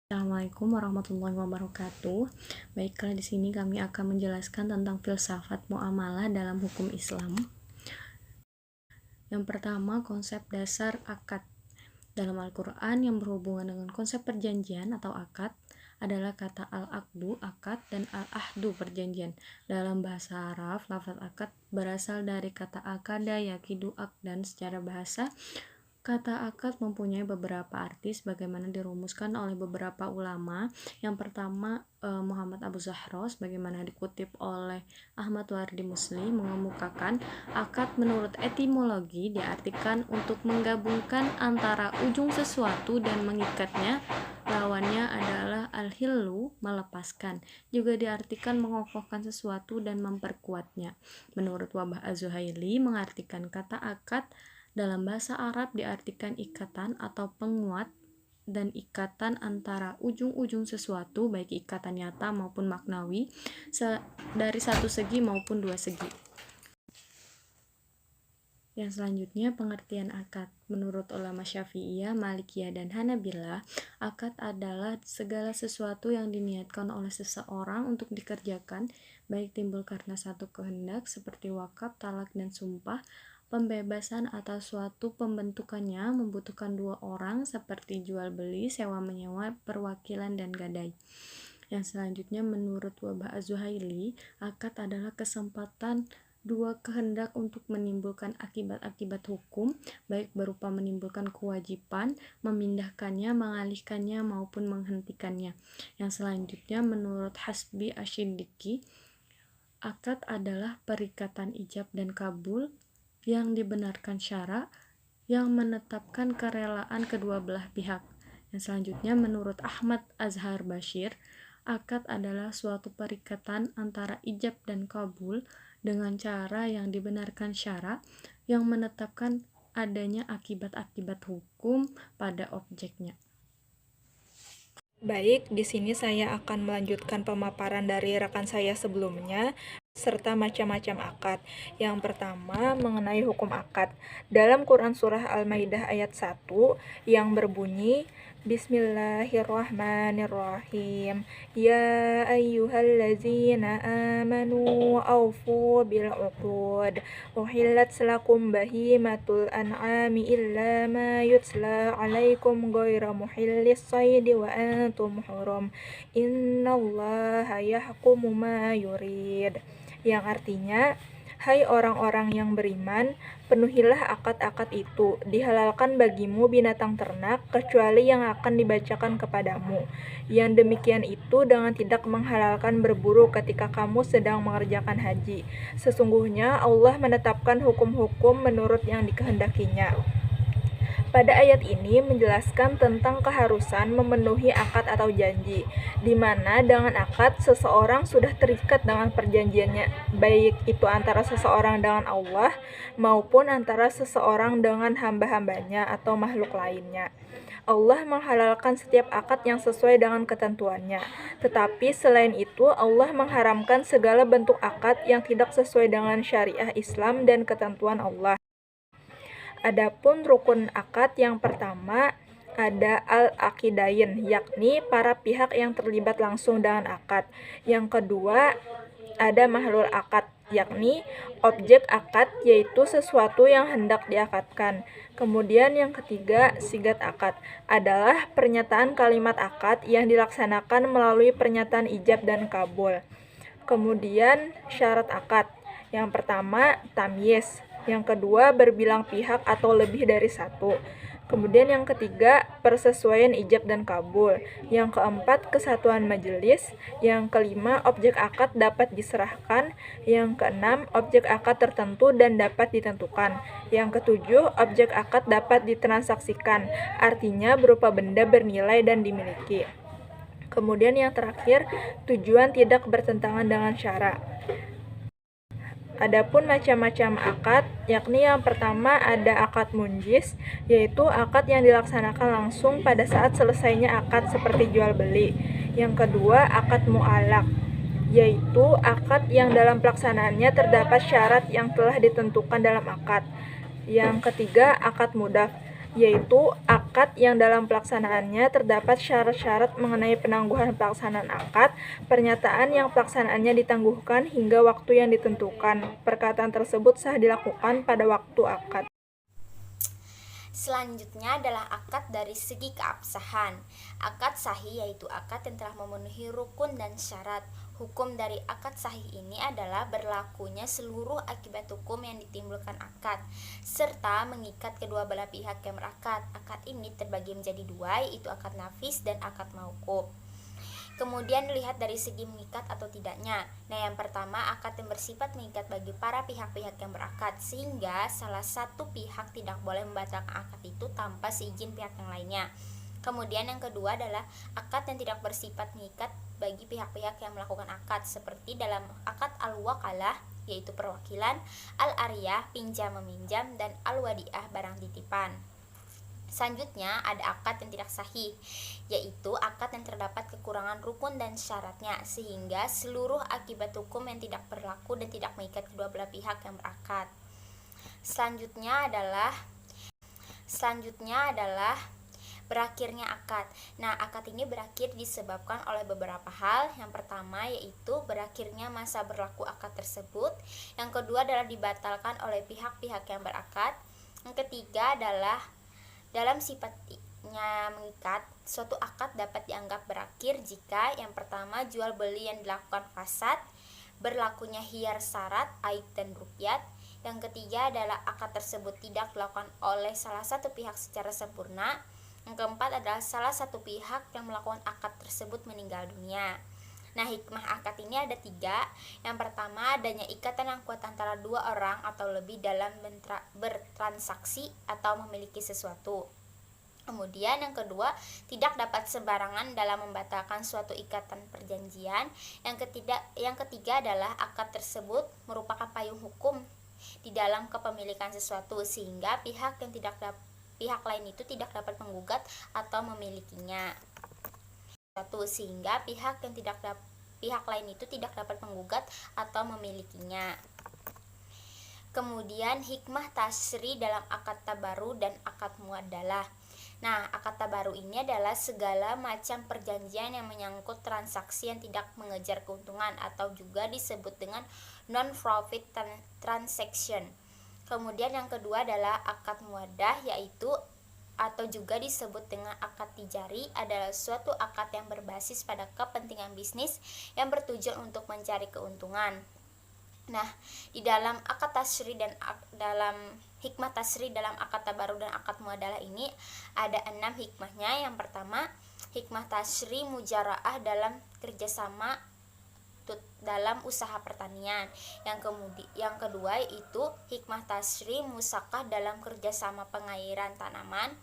Assalamualaikum warahmatullahi wabarakatuh. Baiklah, di sini kami akan menjelaskan tentang filsafat muamalah dalam hukum Islam. Yang pertama, konsep dasar akad. Dalam Al-Quran yang berhubungan dengan konsep perjanjian atau akad adalah kata al-aqdu, akad, dan al-ahdu, perjanjian. Dalam bahasa Arab, lafaz akad berasal dari kata akada, yakidu, akdan. Secara bahasa, kata akad mempunyai beberapa arti sebagaimana dirumuskan oleh beberapa ulama. Yang pertama, Muhammad Abu Zahra sebagaimana dikutip oleh Ahmad Wardi Musli mengemukakan akad menurut etimologi diartikan untuk menggabungkan antara ujung sesuatu dan mengikatnya. Lawannya adalah al-hillu, melepaskan. Juga diartikan mengokohkan sesuatu dan memperkuatnya. Menurut Wahbah Az-Zuhaili mengartikan kata akad dalam bahasa Arab diartikan ikatan atau penguat dan ikatan antara ujung-ujung sesuatu, baik ikatan nyata maupun maknawi, dari satu segi maupun dua segi. Yang selanjutnya, pengertian akad. Menurut ulama Syafi'iyah, Malikiyah, dan Hanabilah, akad adalah segala sesuatu yang diniatkan oleh seseorang untuk dikerjakan, baik timbul karena satu kehendak seperti wakaf, talak, dan sumpah. Pembebasan atas suatu pembentukannya membutuhkan dua orang seperti jual beli, sewa menyewa, perwakilan, dan gadai. Yang selanjutnya, menurut Wahbah Az-Zuhaili, akad adalah kesempatan dua kehendak untuk menimbulkan akibat-akibat hukum, baik berupa menimbulkan kewajiban, memindahkannya, mengalihkannya, maupun menghentikannya. Yang selanjutnya, menurut Hasbi Asyidiki, akad adalah perikatan ijab dan kabul yang dibenarkan syara, yang menetapkan kerelaan kedua belah pihak. Yang selanjutnya, menurut Ahmad Azhar Bashir, akad adalah suatu perikatan antara ijab dan kabul dengan cara yang dibenarkan syara, yang menetapkan adanya akibat-akibat hukum pada objeknya. Baik, di sini saya akan melanjutkan pemaparan dari rekan saya sebelumnya serta macam-macam akad. Yang pertama, mengenai hukum akad. Dalam Quran Surah Al-Maidah ayat 1 yang berbunyi, Bismillahirrahmanirrahim. Ya ayyuhallazina amanu awfu bil'uqud. Uhillat lakum bahimatul an'ami illa ma yutla alaikum ghaira muhillis saydi wa antum hurum. Innallaha yahkumu ma yurid. Yang artinya, hai orang-orang yang beriman, penuhilah akad-akad itu. Dihalalkan bagimu binatang ternak, kecuali yang akan dibacakan kepadamu. Yang demikian itu dengan tidak menghalalkan berburu ketika kamu sedang mengerjakan haji. Sesungguhnya Allah menetapkan hukum-hukum menurut yang dikehendakinya. Pada ayat ini menjelaskan tentang keharusan memenuhi akad atau janji, di mana dengan akad seseorang sudah terikat dengan perjanjiannya, baik itu antara seseorang dengan Allah maupun antara seseorang dengan hamba-hambanya atau makhluk lainnya. Allah menghalalkan setiap akad yang sesuai dengan ketentuannya. Tetapi selain itu, Allah mengharamkan segala bentuk akad yang tidak sesuai dengan syariah Islam dan ketentuan Allah. Adapun rukun akad yang pertama ada al-aqidain, yakni para pihak yang terlibat langsung dengan akad. Yang kedua ada mahlul akad, yakni objek akad, yaitu sesuatu yang hendak diakadkan. Kemudian yang ketiga, sigat akad, adalah pernyataan kalimat akad yang dilaksanakan melalui pernyataan ijab dan kabul. Kemudian syarat akad, yang pertama tamyiz, yang kedua berbilang pihak atau lebih dari satu. Kemudian yang ketiga, persesuaian ijab dan kabul. Yang keempat, kesatuan majelis. Yang kelima, objek akad dapat diserahkan. Yang keenam, objek akad tertentu dan dapat ditentukan. Yang ketujuh, objek akad dapat ditransaksikan, artinya berupa benda bernilai dan dimiliki. Kemudian yang terakhir, tujuan tidak bertentangan dengan syara. Adapun macam-macam akad, yakni yang pertama ada akad munjis, yaitu akad yang dilaksanakan langsung pada saat selesainya akad seperti jual beli. Yang kedua, akad mu'alaq, yaitu akad yang dalam pelaksanaannya terdapat syarat yang telah ditentukan dalam akad. Yang ketiga, akad mudaf, yaitu akad yang dalam pelaksanaannya terdapat syarat-syarat mengenai penangguhan pelaksanaan akad, pernyataan yang pelaksanaannya ditangguhkan hingga waktu yang ditentukan. Perkataan tersebut sah dilakukan pada waktu akad. Selanjutnya adalah akad dari segi keabsahan. Akad sahih yaitu akad yang telah memenuhi rukun dan syarat. Hukum dari akad sahih ini adalah berlakunya seluruh akibat hukum yang ditimbulkan akad, serta mengikat kedua belah pihak yang berakad. Akad ini terbagi menjadi dua, yaitu akad nafis dan akad mauquf. Kemudian dilihat dari segi mengikat atau tidaknya. Nah, yang pertama, akad yang bersifat mengikat bagi para pihak-pihak yang berakad, sehingga salah satu pihak tidak boleh membatalkan akad itu tanpa seizin pihak yang lainnya. Kemudian yang kedua adalah akad yang tidak bersifat mengikat bagi pihak-pihak yang melakukan akad, seperti dalam akad al-wakalah, yaitu perwakilan, al-ariyah, pinjam-meminjam, dan al-wadiah, barang titipan. Selanjutnya ada akad yang tidak sahih, yaitu akad yang terdapat kekurangan rukun dan syaratnya, sehingga seluruh akibat hukum yang tidak berlaku dan tidak mengikat kedua belah pihak yang berakad. Selanjutnya adalah berakhirnya akad. Nah, akad ini berakhir disebabkan oleh beberapa hal. Yang pertama yaitu berakhirnya masa berlaku akad tersebut. Yang kedua adalah dibatalkan oleh pihak-pihak yang berakad. Yang ketiga adalah dalam sifatnya mengikat, suatu akad dapat dianggap berakhir jika yang pertama jual beli yang dilakukan fasad, berlakunya khiyar syarat, aib dan ruqyat. Yang ketiga adalah akad tersebut tidak dilakukan oleh salah satu pihak secara sempurna. Yang keempat adalah salah satu pihak yang melakukan akad tersebut meninggal dunia. Nah, hikmah akad ini ada 3. Yang pertama, adanya ikatan yang kuat antara dua orang atau lebih dalam bertransaksi atau memiliki sesuatu. Kemudian yang kedua, tidak dapat sembarangan dalam membatalkan suatu ikatan perjanjian. Yang ketiga adalah akad tersebut merupakan payung hukum di dalam kepemilikan sesuatu, sehingga pihak lain itu tidak dapat menggugat atau memilikinya. Kemudian hikmah tasri dalam akad tabaru dan akad muadalah. Nah, akad tabaru ini adalah segala macam perjanjian yang menyangkut transaksi yang tidak mengejar keuntungan atau juga disebut dengan non-profit transaction. Kemudian yang kedua adalah akad muadah, yaitu atau juga disebut dengan akad tijari, adalah suatu akad yang berbasis pada kepentingan bisnis yang bertujuan untuk mencari keuntungan. Nah, di dalam akad tasri dan dalam hikmah tasri dalam akad tabaru dan akad muadalah ini ada 6 hikmahnya. Yang pertama, hikmah tasri mujaraah dalam kerjasama dalam usaha pertanian. Yang kedua yaitu hikmah tasri musakah dalam kerjasama pengairan tanaman.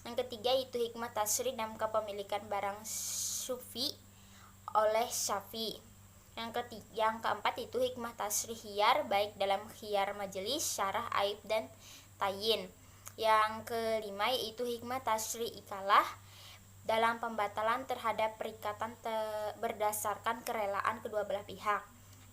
Yang ketiga yaitu hikmah tasri dalam kepemilikan barang syufi oleh syafi. Yang keempat itu hikmah tasri khiyar, baik dalam khiyar majelis, syarah, aib, dan tayin. Yang kelima yaitu hikmah tasri ikalah dalam pembatalan terhadap perikatan berdasarkan kerelaan kedua belah pihak.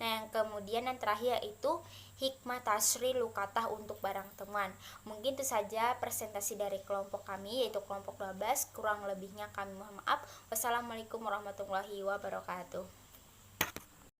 Nah, yang kemudian yang terakhir yaitu hikmah tasri lukatah untuk barang temuan. Mungkin itu saja presentasi dari kelompok kami, yaitu kelompok 12. Kurang lebihnya kami mohon maaf. Wassalamualaikum warahmatullahi wabarakatuh.